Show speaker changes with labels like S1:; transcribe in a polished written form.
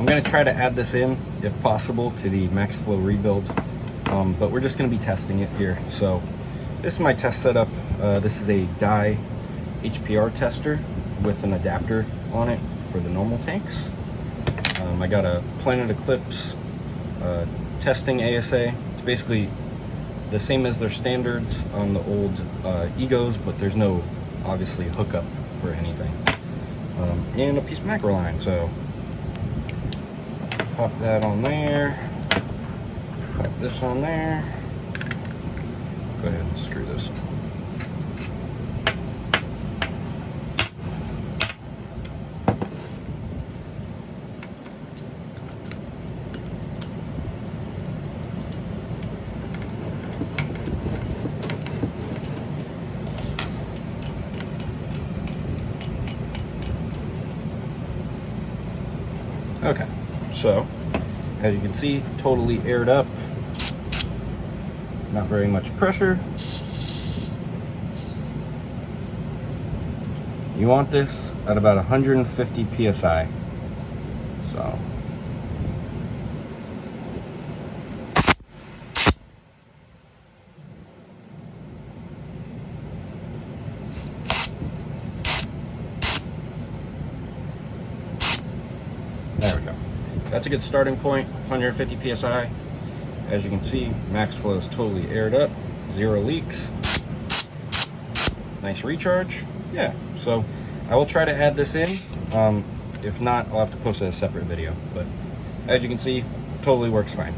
S1: I'm going to try to add this in, if possible, to the max flow rebuild, but we're just going to be testing it here. So this is my test setup. This is a dye HPR tester with an adapter on it for the normal tanks. I got a Planet Eclipse testing ASA. It's basically the same as their standards on the old Egos, but there's no, obviously, hookup for anything. And a piece of macro line, so pop that on there, pop this on there. Go ahead and screw this. Okay, so as you can see, totally aired up, not very much pressure. You want this at about 150 psi. So there we go. That's a good starting point, 150 psi. As you can see, max flow is totally aired up, 0 leaks. Nice recharge. Yeah, so I will try to add this in. If not, I'll have to post a separate video. But as you can see, totally works fine.